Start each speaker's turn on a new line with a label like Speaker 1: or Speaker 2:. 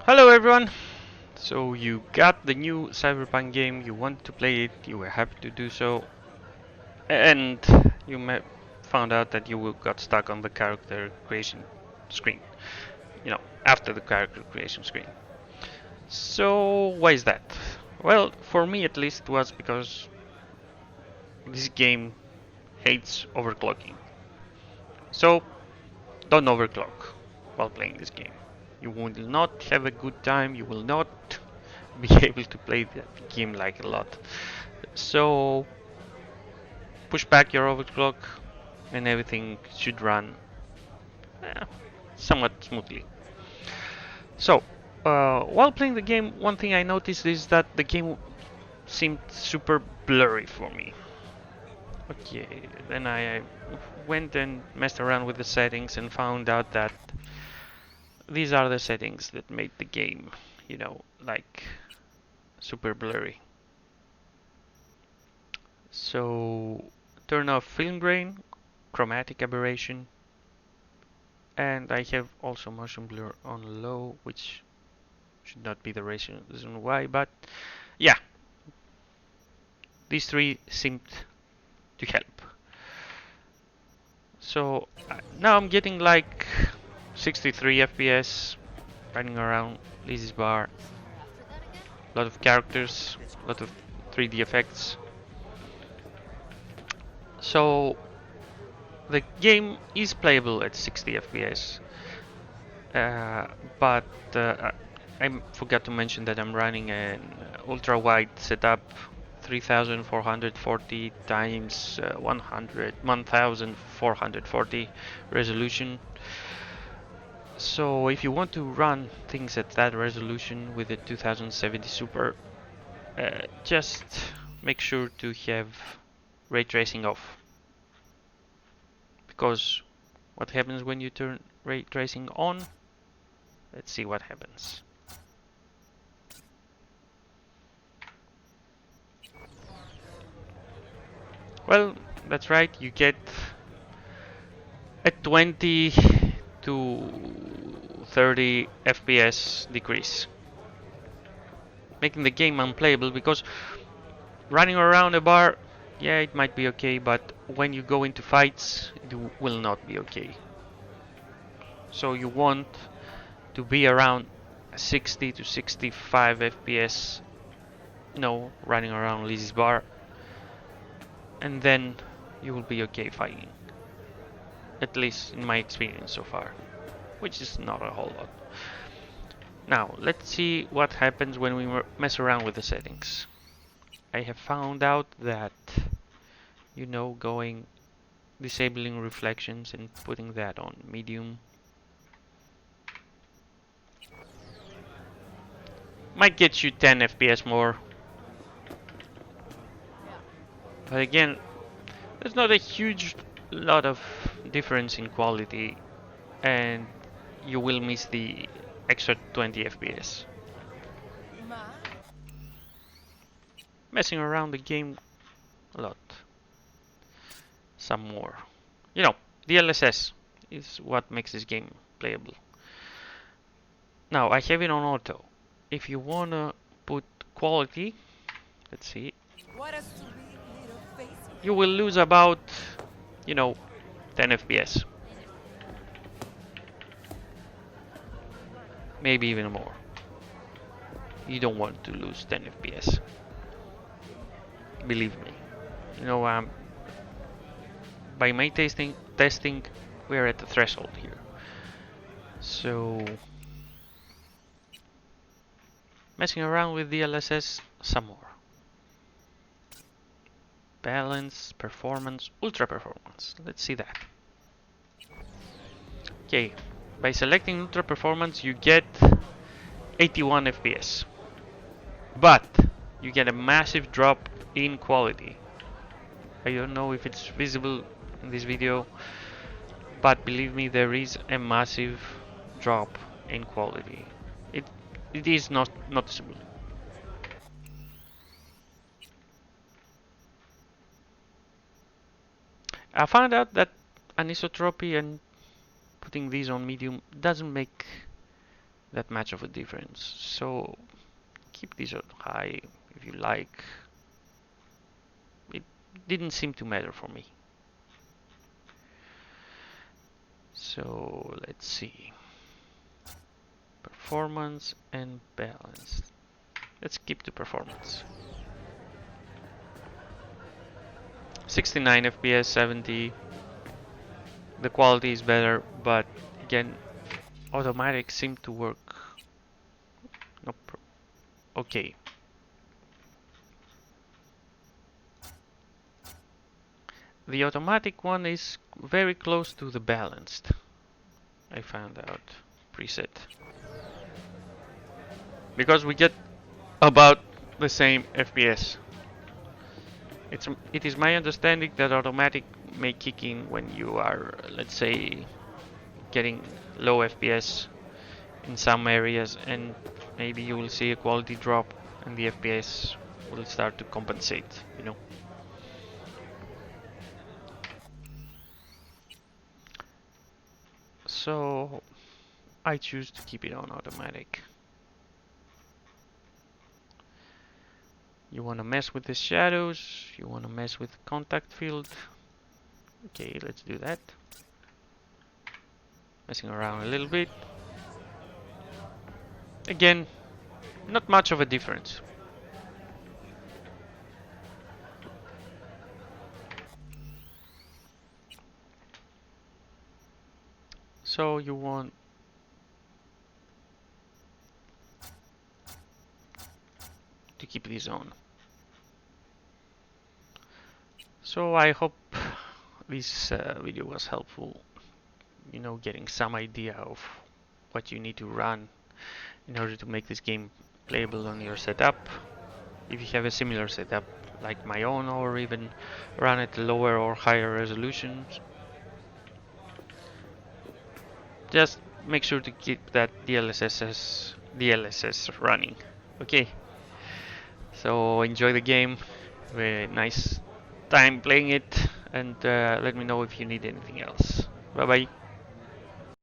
Speaker 1: Hello everyone! So you got the new Cyberpunk game, you want to play it, you were happy to do so, and you found out that you got stuck on the character creation screen. After the character creation screen. So why is that? Well, for me at least, it was because this game hates overclocking. So don't overclock while playing this game. You will not have a good time, you will not be able to play the game like a lot. So push back your overclock and everything should run eh, somewhat smoothly. So while playing the game, one thing I noticed is that the game seemed super blurry for me. Okay, then I went and messed around with the settings and found out that these are the settings that made the game, like super blurry. So turn off film grain, chromatic aberration, and I have also motion blur on low, which should not be the reason why, but yeah, these three seemed to help. So now I'm getting like 63 FPS running around Lizzie's bar, a lot of characters, a lot of 3D effects. So the game is playable at 60 FPS, but I forgot to mention that I'm running an ultra wide setup, 3440 times 1440 resolution. So if you want to run things at that resolution with a 2070 Super, just make sure to have ray tracing off, because what happens when you turn ray tracing on? Let's see what happens. Well, that's right, you get a 20 to 30 FPS decrease, making the game unplayable because running around a bar, yeah, it might be okay, but when you go into fights, it will not be okay. So you want to be around 60 to 65 FPS, running around Lizzie's bar, and then you will be okay fighting. At least in my experience so far, which is not a whole lot. Now, let's see what happens when we mess around with the settings. I have found out that, going disabling reflections and putting that on medium might get you 10 FPS more. But again, there's not a huge lot of difference in quality, and you will miss the extra 20 FPS. Messing around the game a lot. Some more. DLSS is what makes this game playable. Now, I have it on auto. If you wanna put quality, let's see, you will lose about, 10 FPS. Maybe even more. You don't want to lose 10 FPS. Believe me. By my testing, we're at the threshold here. So, messing around with DLSS some more. Balance, performance, ultra performance. Let's see that. Okay, by selecting ultra performance, you get 81 FPS, but you get a massive drop in quality. I don't know if it's visible in this video, but believe me, there is a massive drop in quality. It is not noticeable. I found out that anisotropy and putting these on medium doesn't make that much of a difference. So keep this on high if you like. It didn't seem to matter for me. So let's see. Performance and balance. Let's keep the performance. 69 FPS, 70. The quality is better, but again, automatic seem to work. No okay. The automatic one is very close to the balanced. I found out preset. Because we get about the same FPS. It is my understanding that automatic may kick in when you are, let's say, getting low FPS in some areas, and maybe you will see a quality drop and the FPS will start to compensate, you know. So I choose to keep it on automatic. You want to mess with the shadows, you want to mess with contact field. Okay, let's do that. Messing around a little bit. Again, not much of a difference. So you want to keep this on. So I hope this video was helpful, you know, getting some idea of what you need to run in order to make this game playable on your setup. If you have a similar setup like my own, or even run at lower or higher resolutions, just make sure to keep that DLSS running. Okay, so enjoy the game. Very nice time playing it, and let me know if you need anything else. Bye bye.